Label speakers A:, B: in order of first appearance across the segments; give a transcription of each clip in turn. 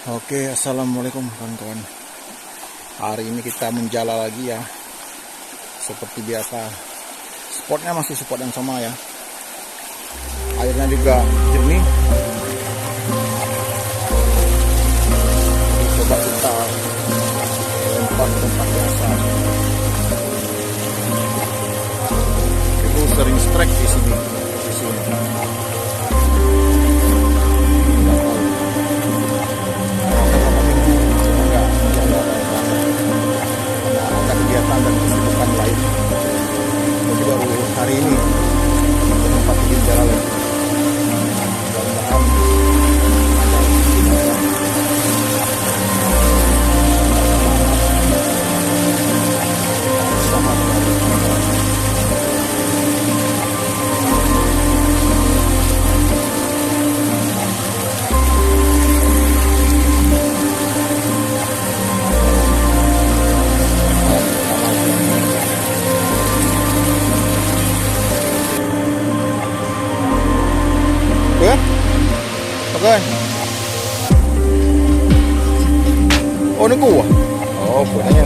A: Oke, assalamualaikum kawan-kawan. Hari ini kita menjala lagi ya, seperti biasa. Spotnya masih spot yang sama ya. Airnya juga jernih. Coba kita lempar tempat biasa. Itu sering strike di sini. Kegiatan dan kesibukan lain. Jadi baru hari ini tempat ini jalan lagi. Oke. Oh, ini gua. Oh, punya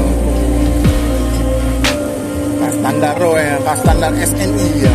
A: standar ya, standar SNI ya.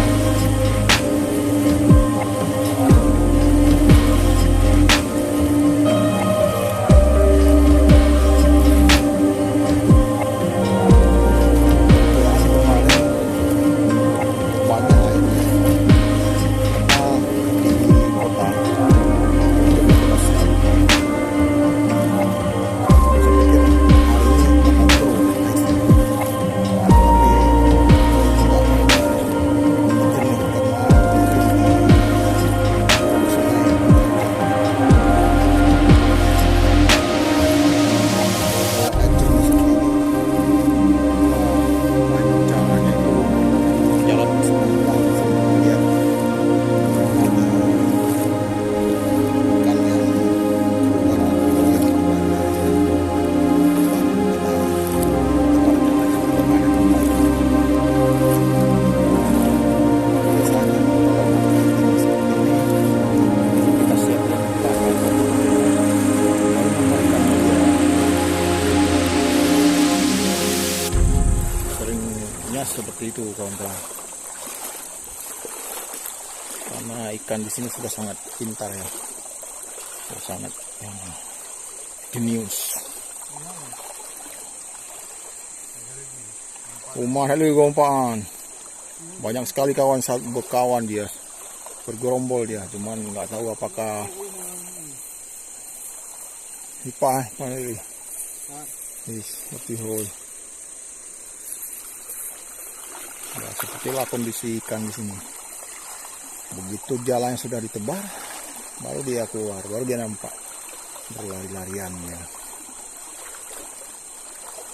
A: Seperti itu kawan-kawan, karena ikan di sini sudah sangat pintar ya, sudah sangat jenius. Rumah lagi kawan, banyak sekali kawan berkawan dia, bergerombol dia, cuman nggak tahu apakah hipah lagi. Seperti hoi. Ya, sepertilah kondisi ikan di sini. Begitu jalannya sudah ditebar, baru dia keluar, baru dia nampak berlari-larian ya.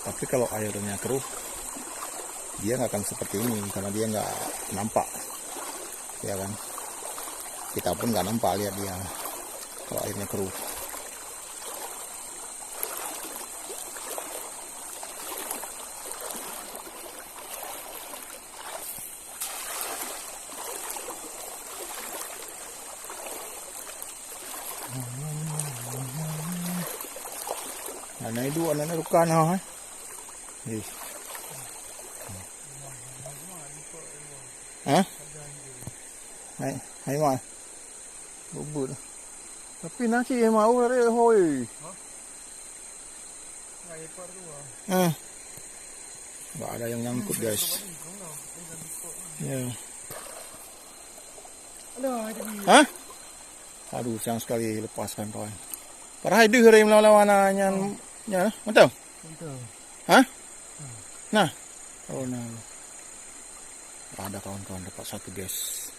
A: Tapi kalau airnya keruh, dia nggak akan seperti ini karena dia nggak nampak, ya kan? Kita pun nggak nampak lihat dia kalau airnya keruh. Anak itu anak rukan ha. Hah? Hai mah. Bubur. Tapi nasi yang mau dari hoi. Nggak ada yang nyangkut guys. Ya. Hah? Aduh, sayang sekali lepaskan kawan. Parah itu hari melawannya. Ya, mantap. Hah? Nah. Oh, nah. Ada kawan-kawan dapat satu, guys.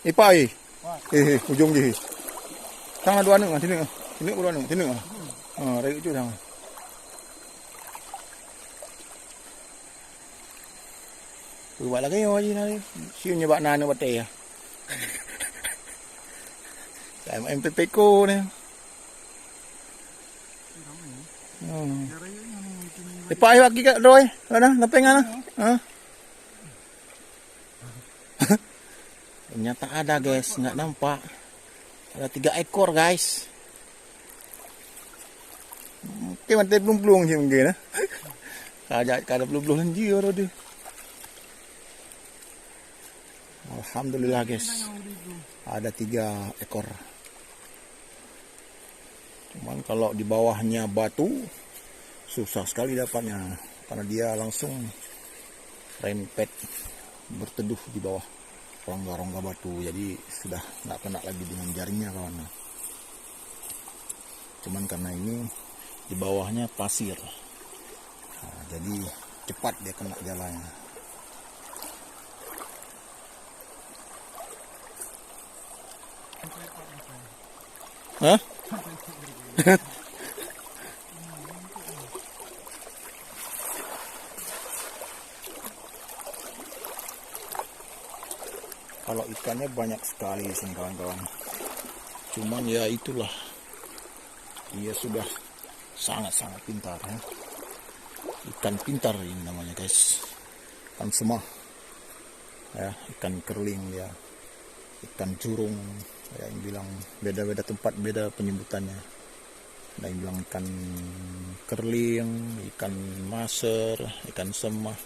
A: Ipai. Ujung di. Tang dua nung, sini. Sini dua nung, sini. Dari itu tang. Buat lagi yo nari. Siu nyebak nana bate ya. MPP ko nih. Ipai lagi kat Roy. Ada, lapeng ana. Ternyata ada guys, nggak nampak. Ada 3 ekor guys. Mungkin mati belum sih mungkin. Kada belum dia dia. Alhamdulillah guys. Ada 3 ekor. Cuman kalau di bawahnya batu susah sekali dapatnya karena dia langsung rempet berteduh di bawah rongga-rongga batu, jadi sudah nggak kena lagi dengan jaringnya kawan. Cuman karena ini di bawahnya pasir, nah, jadi cepat dia kena jalannya. Hah? Kalau ikannya banyak sekali di sini kawan-kawan. Cuman ya itulah, dia sudah sangat-sangat pintar ya. Ikan pintar ini namanya guys. Ikan semah ya, ikan kerling ya, ikan jurung ya, yang bilang beda-beda tempat beda penyebutannya. Ada yang bilang ikan kerling, ikan maser, ikan semah,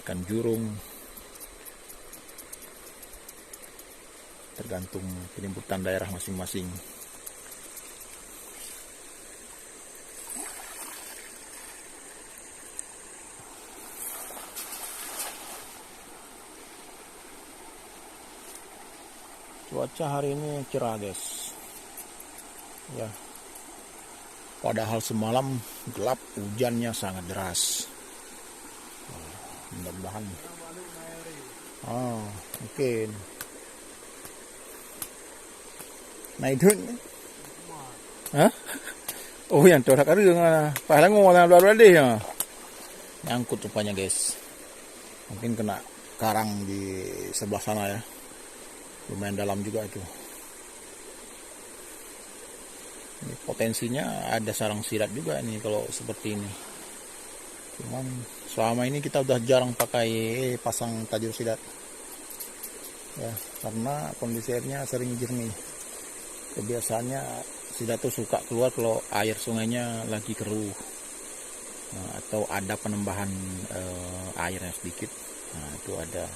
A: ikan jurung. Tergantung penyebutan daerah masing-masing. Cuaca hari ini cerah guys ya, padahal semalam gelap, hujannya sangat deras. Mudah-mudahan mungkin nah itu oh yang torak ada dengan paling ngomong luar deh ya, nyangkut rupanya guys, mungkin kena karang di sebelah sana ya, lumayan dalam juga itu. Ini potensinya ada sarang silat juga nih kalau seperti ini. Cuman selama ini kita udah jarang pakai pasang tajur silat ya, karena kondisi airnya sering jernih. Kebiasaannya silat tuh suka keluar kalau air sungainya lagi keruh, nah, atau ada penambahan air yang sedikit, nah itu ada.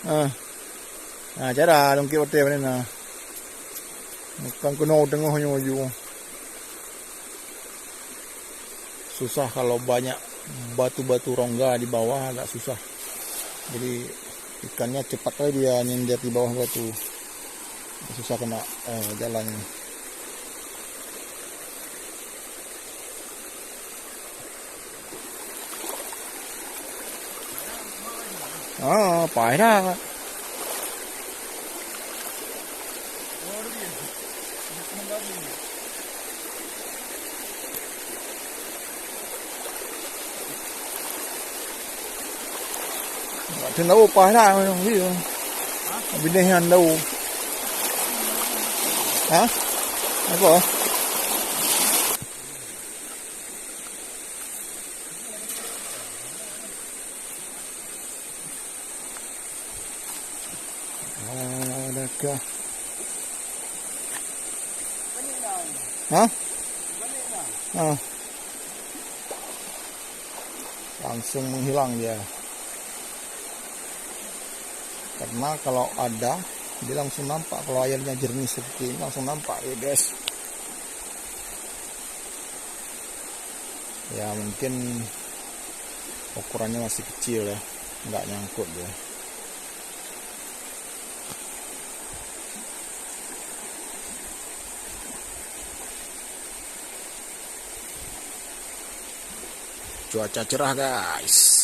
A: Nah cara dong kita teh na bukan kuno tengah nyoju. Susah kalau banyak batu-batu rongga di bawah, agak susah. Jadi ikannya cepat kali dia nyender di bawah batu, susah kena jalannya. Pahit. Thì đâu phải ra không biết không? Bên đây hành đâu? Hả? Đấy bộ. Ada. Hah? Langsung menghilang dia. Karena kalau ada dia langsung nampak, kalau airnya jernih seperti ini langsung nampak ya guys. Ya mungkin ukurannya masih kecil ya, nggak nyangkut ya. Cuaca cerah guys.